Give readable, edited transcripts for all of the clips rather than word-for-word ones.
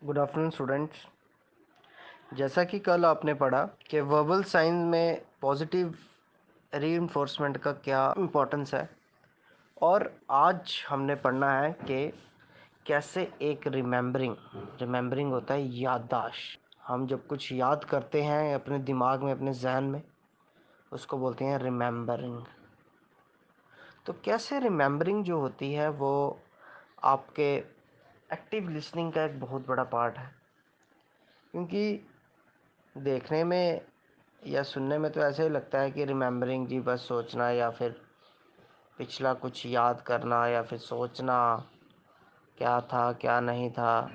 Good afternoon students. जैसा कि कल आपने पढ़ा कि वर्बल साइन में पॉजिटिव रीइंफोर्समेंट का क्या इम्पोर्टेंस है, और आज हमने पढ़ना है कि कैसे एक रिमेंबरिंग होता है याददाश्त। हम जब कुछ याद करते हैं अपने दिमाग में, अपने जहन में, उसको बोलते हैं रिमेंबरिंग। तो कैसे रिमेंबरिंग जो होती है वो आपके एक्टिव लिसनिंग का एक बहुत बड़ा पार्ट है। क्योंकि देखने में या सुनने में तो ऐसे ही लगता है कि रिमेंबरिंग जी बस सोचना या फिर पिछला कुछ याद करना या फिर सोचना क्या था क्या नहीं था,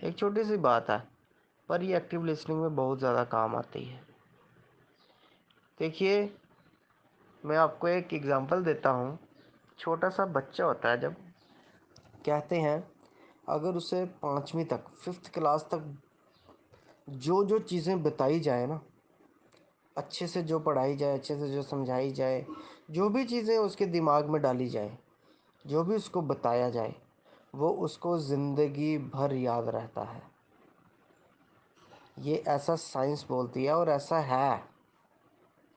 एक छोटी सी बात है, पर ये एक्टिव लिसनिंग में बहुत ज़्यादा काम आती है। देखिए, मैं आपको एक एग्ज़ाम्पल देता हूँ। छोटा सा बच्चा होता है, जब कहते हैं अगर उसे 5वीं तक, 5th क्लास तक जो जो चीज़ें बताई जाए ना, अच्छे से जो पढ़ाई जाए, अच्छे से जो समझाई जाए, जो भी चीज़ें उसके दिमाग में डाली जाए, जो भी उसको बताया जाए, वो उसको ज़िंदगी भर याद रहता है। ये ऐसा साइंस बोलती है और ऐसा है।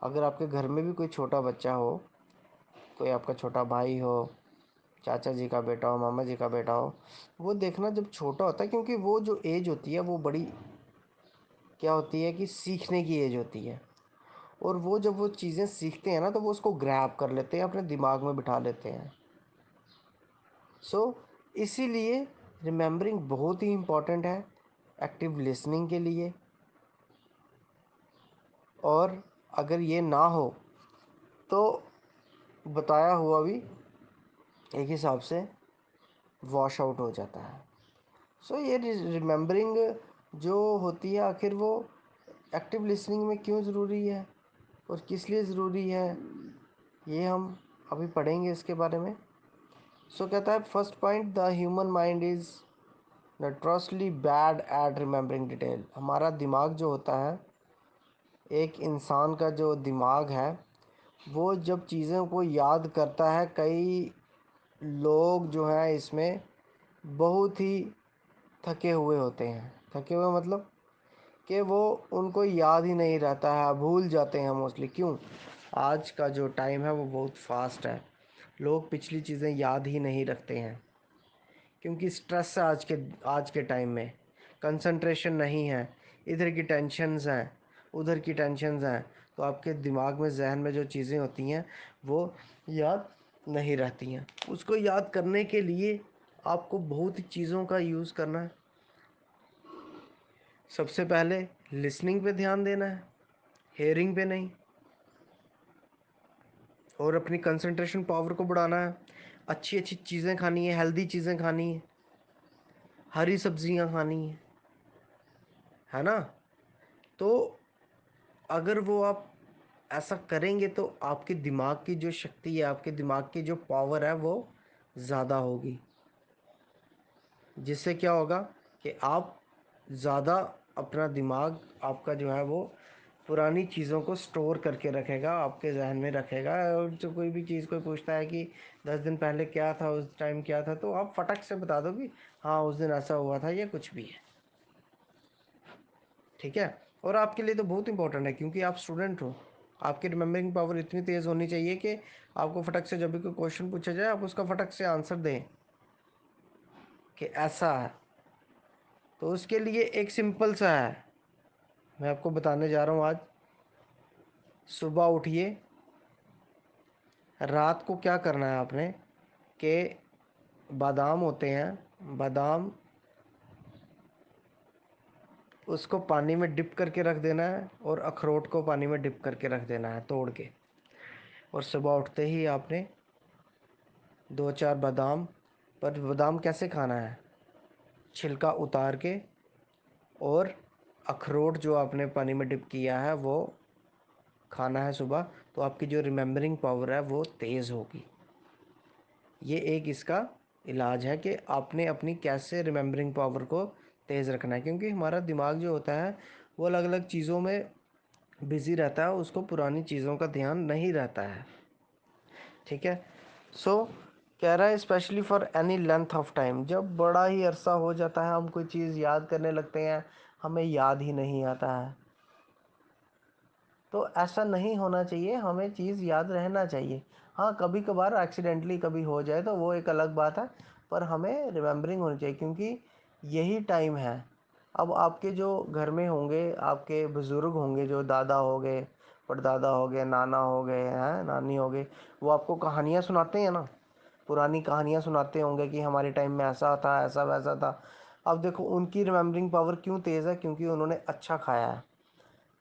अगर आपके घर में भी कोई छोटा बच्चा हो, कोई आपका छोटा भाई हो, चाचा जी का बेटा हो, मामा जी का बेटा हो, वो देखना जब छोटा होता है, क्योंकि वो जो एज होती है वो बड़ी क्या होती है कि सीखने की एज होती है। और वो जब वो चीज़ें सीखते हैं ना, तो वो उसको ग्रैब कर लेते हैं, अपने दिमाग में बिठा लेते हैं। सो इसीलिए रिमेंबरिंग बहुत ही इम्पॉर्टेंट है एक्टिव लिसनिंग के लिए। और अगर ये ना हो तो बताया हुआ भी एक हिसाब से वॉश आउट हो जाता है। सो ये रिमेंबरिंग जो होती है, आखिर वो एक्टिव लिसनिंग में क्यों ज़रूरी है और किस लिए ज़रूरी है, ये हम अभी पढ़ेंगे इसके बारे में। सो कहता है first point, the human mind is notoriously bad at remembering detail. हमारा दिमाग जो होता है, एक इंसान का जो दिमाग है, वो जब चीज़ों को याद करता है, कई लोग जो हैं इसमें बहुत ही थके हुए होते हैं। थके हुए मतलब कि वो उनको याद ही नहीं रहता है, भूल जाते हैं मोस्टली। क्यों? आज का जो टाइम है वो बहुत फास्ट है, लोग पिछली चीज़ें याद ही नहीं रखते हैं, क्योंकि स्ट्रेस है आज के टाइम में। कंसंट्रेशन नहीं है, इधर की टेंशन्स हैं, उधर की टेंशन्स हैं, तो आपके दिमाग में, जहन में जो चीज़ें होती हैं वो याद नहीं रहती हैं। उसको याद करने के लिए आपको बहुत ही चीज़ों का यूज़ करना है। सबसे पहले लिसनिंग पे ध्यान देना है, हेयरिंग पे नहीं। और अपनी कंसंट्रेशन पावर को बढ़ाना है। अच्छी अच्छी चीज़ें खानी है, हेल्दी चीज़ें खानी है, हरी सब्जियां खानी है ना। तो अगर वो आप ऐसा करेंगे तो आपके दिमाग की जो शक्ति है, आपके दिमाग की जो पावर है, वो ज़्यादा होगी। जिससे क्या होगा कि आप ज़्यादा अपना दिमाग आपका जो है वो पुरानी चीज़ों को स्टोर करके रखेगा, आपके जहन में रखेगा। और जो कोई भी चीज़ कोई पूछता है कि 10 दिन पहले क्या था, उस टाइम क्या था, तो आप फटक से बता दो कि हाँ उस दिन ऐसा हुआ था, या कुछ भी है। ठीक है। और आपके लिए तो बहुत इंपॉर्टेंट है, क्योंकि आप स्टूडेंट हो। आपकी रिमेंबरिंग पावर इतनी तेज़ होनी चाहिए कि आपको फटक से जब भी कोई क्वेश्चन पूछा जाए, आप उसका फटक से आंसर दें कि ऐसा है। तो उसके लिए एक सिंपल सा है, मैं आपको बताने जा रहा हूँ आज। सुबह उठिए, रात को क्या करना है आपने कि बादाम होते हैं, बादाम, उसको पानी में डिप करके रख देना है, और अखरोट को पानी में डिप करके रख देना है तोड़ के। और सुबह उठते ही आपने 2-4 बादाम, पर बादाम कैसे खाना है, छिलका उतार के, और अखरोट जो आपने पानी में डिप किया है वो खाना है सुबह। तो आपकी जो रिमेंबरिंग पावर है वो तेज़ होगी। ये एक इसका इलाज है कि आपने अपनी कैसे रिमेंबरिंग पावर को तेज़ रखना है। क्योंकि हमारा दिमाग जो होता है वो अलग अलग चीज़ों में बिज़ी रहता है, उसको पुरानी चीज़ों का ध्यान नहीं रहता है। ठीक है। सो कह रहा है specially for any length of time, जब बड़ा ही अरसा हो जाता है हम कोई चीज़ याद करने लगते हैं, हमें याद ही नहीं आता है। तो ऐसा नहीं होना चाहिए, हमें चीज़ याद रहना चाहिए। हाँ, कभी कभार एक्सीडेंटली कभी हो जाए तो वो एक अलग बात है, पर हमें रिमेम्बरिंग होनी चाहिए, क्योंकि यही टाइम है। अब आपके जो घर में होंगे, आपके बुज़ुर्ग होंगे, जो दादा हो गए, परदादा हो गए, नाना हो गए हैं, नानी हो गए, वो आपको कहानियाँ सुनाते हैं ना, पुरानी कहानियाँ सुनाते होंगे कि हमारे टाइम में ऐसा था, ऐसा वैसा था। अब देखो उनकी रिमेम्बरिंग पावर क्यों तेज़ है, क्योंकि उन्होंने अच्छा खाया है,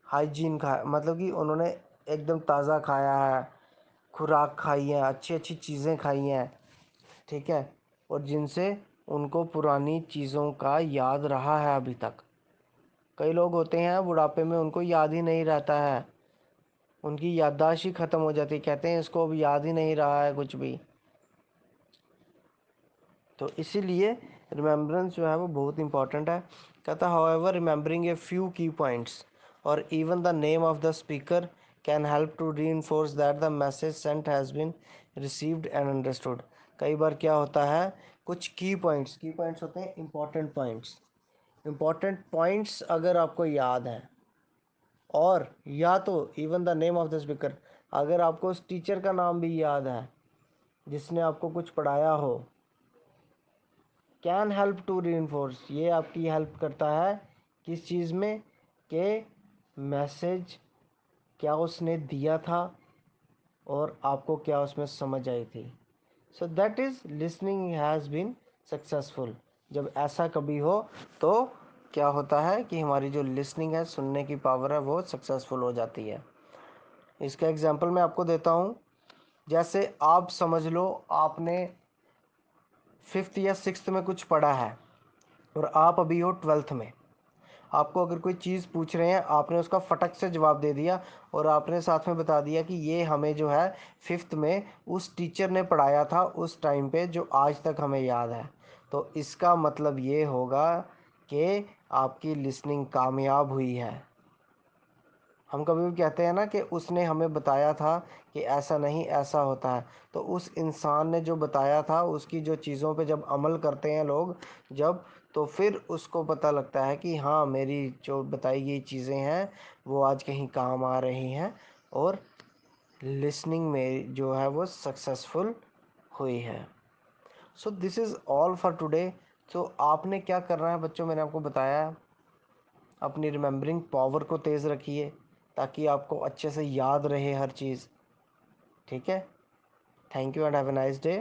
हाइजीन खाया, मतलब कि उन्होंने एकदम ताज़ा खाया है, खुराक खाई है, अच्छी अच्छी चीज़ें खाई हैं, ठीक है, और जिनसे उनको पुरानी चीज़ों का याद रहा है अभी तक। कई लोग होते हैं बुढ़ापे में उनको याद ही नहीं रहता है, उनकी याददाश्त ही ख़त्म हो जाती है, कहते हैं इसको अब याद ही नहीं रहा है कुछ भी। तो इसीलिए रिमेम्बरेंस जो है वो बहुत इंपॉर्टेंट है। कहता however remembering a few key points और even the name of the speaker can help to reinforce that the message sent has been received and understood. कई बार क्या होता है, कुछ की पॉइंट्स होते हैं इंपॉर्टेंट पॉइंट्स। इंपॉर्टेंट पॉइंट्स अगर आपको याद हैं, और या तो even the name of the speaker, अगर आपको उस टीचर का नाम भी याद है जिसने आपको कुछ पढ़ाया हो, कैन हेल्प टू रीइंफोर्स, ये आपकी हेल्प करता है किस चीज़ में, कि मैसेज क्या उसने दिया था और आपको क्या उसमें समझ आई थी। So that is listening has been successful. जब ऐसा कभी हो तो क्या होता है कि हमारी जो लिसनिंग है, सुनने की पावर है, वो सक्सेसफुल हो जाती है। इसका एग्जांपल मैं आपको देता हूँ। जैसे आप समझ लो आपने फिफ्थ या सिक्स्थ में कुछ पढ़ा है और आप अभी हो ट्वेल्थ में। आपको अगर कोई चीज़ पूछ रहे हैं, आपने उसका फटक से जवाब दे दिया और आपने साथ में बता दिया कि ये हमें जो है फिफ्थ में उस टीचर ने पढ़ाया था उस टाइम पे, जो आज तक हमें याद है। तो इसका मतलब ये होगा कि आपकी लिसनिंग कामयाब हुई है। हम कभी भी कहते हैं ना कि उसने हमें बताया था कि ऐसा नहीं ऐसा होता है, तो उस इंसान ने जो बताया था उसकी जो चीज़ों पे जब अमल करते हैं लोग, जब, तो फिर उसको पता लगता है कि हाँ मेरी जो बताई गई चीज़ें हैं वो आज कहीं काम आ रही हैं, और लिसनिंग में जो है वो सक्सेसफुल हुई है। So this is all for today. तो आपने क्या करना है बच्चों, मैंने आपको बताया, अपनी रिमेम्बरिंग पावर को तेज़ रखिए ताकि आपको अच्छे से याद रहे हर चीज़, ठीक है। Thank you and have a nice day.